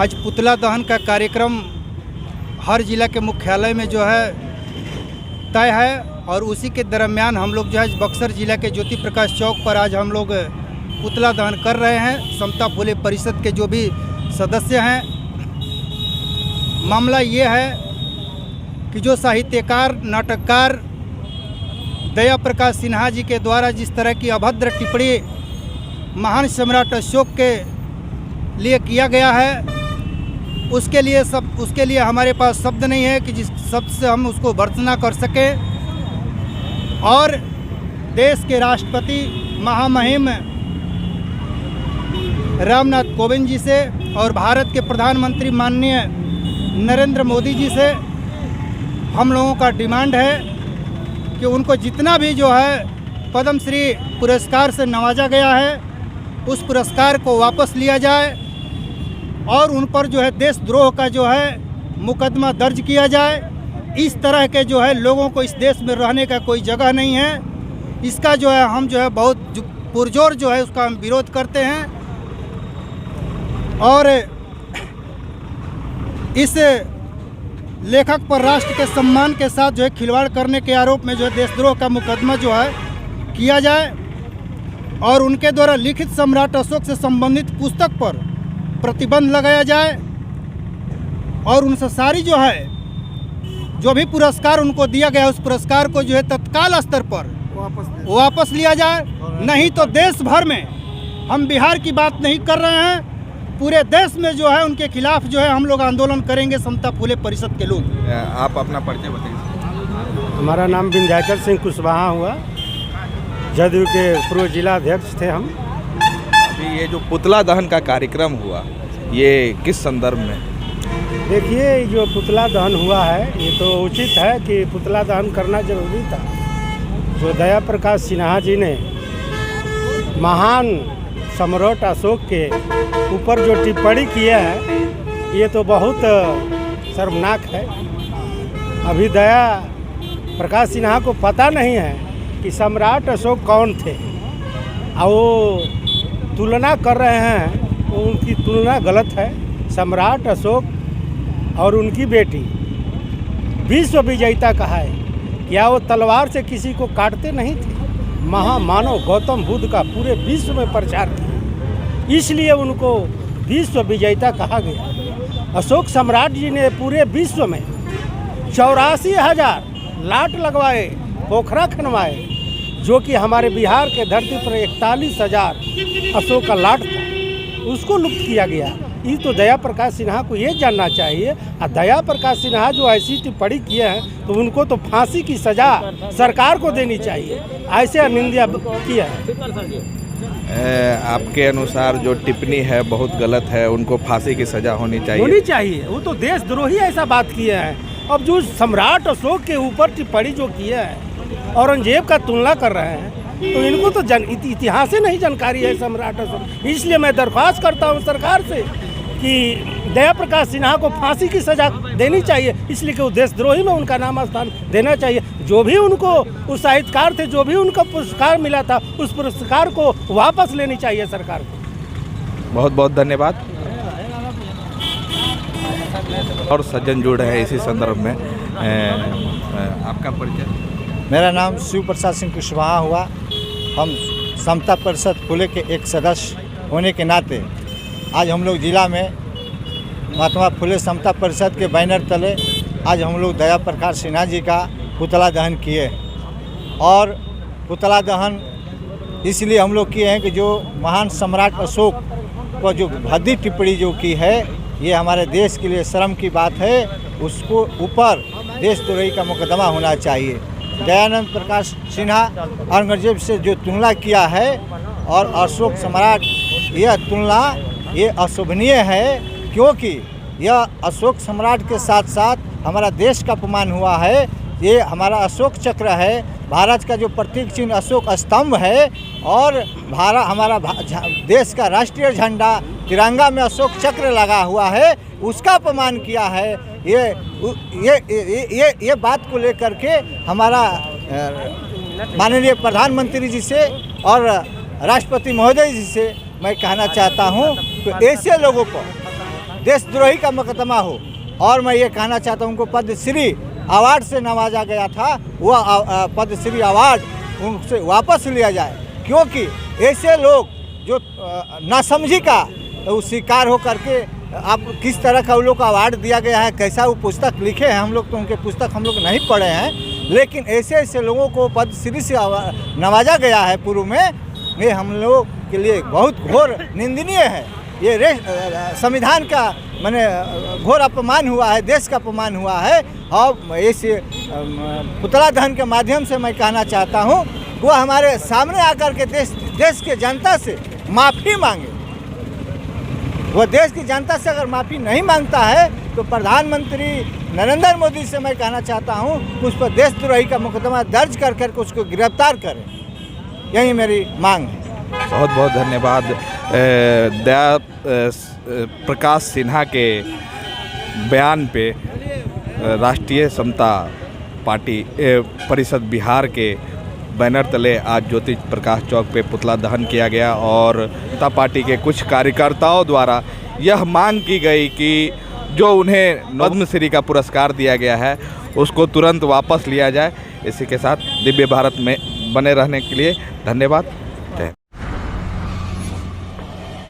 आज पुतला दहन का कार्यक्रम हर जिला के मुख्यालय में जो है तय है और उसी के दरमियान हम लोग जो है बक्सर जिला के ज्योति प्रकाश चौक पर आज हम लोग पुतला दहन कर रहे हैं। समता फुले परिषद के जो भी सदस्य हैं, मामला ये है कि जो साहित्यकार नाटककार दया प्रकाश सिन्हा जी के द्वारा जिस तरह की अभद्र टिप्पणी महान सम्राट अशोक के लिए किया गया है, उसके लिए हमारे पास शब्द नहीं है कि जिस शब्द से हम उसको भर्त्सना कर सकें। और देश के राष्ट्रपति महामहिम रामनाथ कोविंद जी से और भारत के प्रधानमंत्री माननीय नरेंद्र मोदी जी से हम लोगों का डिमांड है कि उनको जितना भी जो है पद्मश्री पुरस्कार से नवाजा गया है, उस पुरस्कार को वापस लिया जाए और उन पर जो है देशद्रोह का जो है मुकदमा दर्ज किया जाए। इस तरह के जो है लोगों को इस देश में रहने का कोई जगह नहीं है। इसका जो है हम जो है बहुत पुरजोर जो है उसका हम विरोध करते हैं और इस लेखक पर राष्ट्र के सम्मान के साथ जो है खिलवाड़ करने के आरोप में जो है देशद्रोह का मुकदमा जो है किया जाए और उनके द्वारा लिखित सम्राट अशोक से संबंधित पुस्तक पर प्रतिबंध लगाया जाए और उनसे सारी जो है जो भी पुरस्कार उनको दिया गया उस पुरस्कार को जो है तत्काल स्तर पर वापस लिया जाए। नहीं तो देश भर में, हम बिहार की बात नहीं कर रहे हैं, पूरे देश में जो है उनके खिलाफ जो है हम लोग आंदोलन करेंगे। समता फुले परिषद के लोग। आप अपना परिचय बताइए। हमारा नाम विंध्याचल सिंह कुशवाहा हुआ, जदयू के पूर्व जिला अध्यक्ष थे हम। अभी ये जो पुतला दहन का कार्यक्रम हुआ, ये किस संदर्भ में? देखिए, जो पुतला दहन हुआ है ये तो उचित है कि पुतला दहन करना जरूरी था। जो दया प्रकाश सिन्हा जी ने महान सम्राट अशोक के ऊपर जो टिप्पणी किया है, ये तो बहुत शर्मनाक है। अभी दया प्रकाश सिन्हा को पता नहीं है कि सम्राट अशोक कौन थे और वो तुलना कर रहे हैं, वो उनकी तुलना गलत है। सम्राट अशोक और उनकी बेटी विश्व विजेता कहा है। क्या वो तलवार से किसी को काटते नहीं थे? महामानव गौतम बुद्ध का पूरे विश्व में प्रचार किया, इसलिए उनको विश्व विजेता कहा गया। अशोक सम्राट जी ने पूरे विश्व में 84,000 लाट लगवाए, पोखरा खनवाए, जो कि हमारे बिहार के धरती पर 41,000 अशोक का लाट था, उसको लुप्त किया गया। ये तो दया प्रकाश सिन्हा को ये जानना चाहिए। और दया प्रकाश सिन्हा जो ऐसी टिप्पणी किए हैं तो उनको तो फांसी की सज़ा सरकार को देनी चाहिए, ऐसे निंदा किया है। आपके अनुसार जो टिप्पणी है बहुत गलत है, उनको फांसी की सज़ा होनी चाहिए। वो तो देशद्रोही ऐसा बात किए हैं। अब जो सम्राट अशोक के ऊपर टिप्पणी जो किए हैं, औरंगजेब का तुलना कर रहे हैं, तो इनको तो इतिहास से नहीं जानकारी है सम्राट अशोक। इसलिए मैं दरख्वास्त करता हूँ सरकार से कि दया प्रकाश सिन्हा को फांसी की सज़ा देनी चाहिए, इसलिए कि वो देशद्रोही में उनका नाम स्थान देना चाहिए। जो भी उनको उस साहित्यकार थे, जो भी उनका पुरस्कार मिला था, उस पुरस्कार को वापस लेनी चाहिए सरकार को। बहुत बहुत धन्यवाद। और सज्जन जुड़े हैं इसी संदर्भ में। आपका परिचय? मेरा नाम शिव प्रसाद सिंह कुशवाहा हुआ। हम समता परिषद फुले के एक सदस्य होने के नाते आज हम लोग जिला में महात्मा फुले समता परिषद के बैनर तले आज हम लोग दया प्रकाश सिन्हा जी का पुतला दहन किए। और पुतला दहन इसलिए हम लोग किए हैं कि जो महान सम्राट अशोक को जो भद्दी टिप्पणी जो की है, ये हमारे देश के लिए शर्म की बात है। उसको ऊपर देशद्रोही का मुकदमा होना चाहिए। दयानंद प्रकाश सिन्हा औरंगजेब से जो तुलना किया है और अशोक सम्राट, यह तुलना ये अशोभनीय है, क्योंकि यह अशोक सम्राट के साथ साथ हमारा देश का अपमान हुआ है। ये हमारा अशोक चक्र है, भारत का जो प्रतीक चिन्ह अशोक स्तंभ है, और हमारा देश का राष्ट्रीय झंडा तिरंगा में अशोक चक्र लगा हुआ है, उसका अपमान किया है। ये बात को लेकर के हमारा माननीय प्रधानमंत्री जी से और राष्ट्रपति महोदय जी से मैं कहना चाहता हूं कि ऐसे लोगों को देशद्रोही का मुकदमा हो। और मैं ये कहना चाहता हूँ उनको पद्मश्री अवार्ड से नवाजा गया था, वह पद्मश्री अवार्ड उनसे वापस लिया जाए, क्योंकि ऐसे लोग जो नासमझी का वो शिकार हो करके आप किस तरह का उन लोग को अवार्ड दिया गया है, कैसा वो पुस्तक लिखे हैं, हम लोग तो उनके पुस्तक हम लोग नहीं पढ़े हैं, लेकिन ऐसे ऐसे लोगों को पद्मश्री से नवाजा गया है पूर्व में, ये हम लोग के लिए बहुत घोर निंदनीय है। ये संविधान का माने घोर अपमान हुआ है, देश का अपमान हुआ है। और ऐसे पुतला दहन के माध्यम से मैं कहना चाहता हूँ वो हमारे सामने आकर के देश के जनता से माफ़ी मांगे। वो देश की जनता से अगर माफ़ी नहीं मांगता है तो प्रधानमंत्री नरेंद्र मोदी से मैं कहना चाहता हूँ उस पर देशद्रोही का मुकदमा दर्ज कर करके उसको गिरफ्तार करें, यही मेरी मांग है। बहुत बहुत धन्यवाद। दया प्रकाश सिन्हा के बयान पे राष्ट्रीय समता पार्टी परिषद बिहार के बैनर तले आज ज्योति प्रकाश चौक पे पुतला दहन किया गया और समता पार्टी के कुछ कार्यकर्ताओं द्वारा यह मांग की गई कि जो उन्हें पद्मश्री का पुरस्कार दिया गया है उसको तुरंत वापस लिया जाए। इसी के साथ दिव्य भारत में बने रहने के लिए धन्यवाद।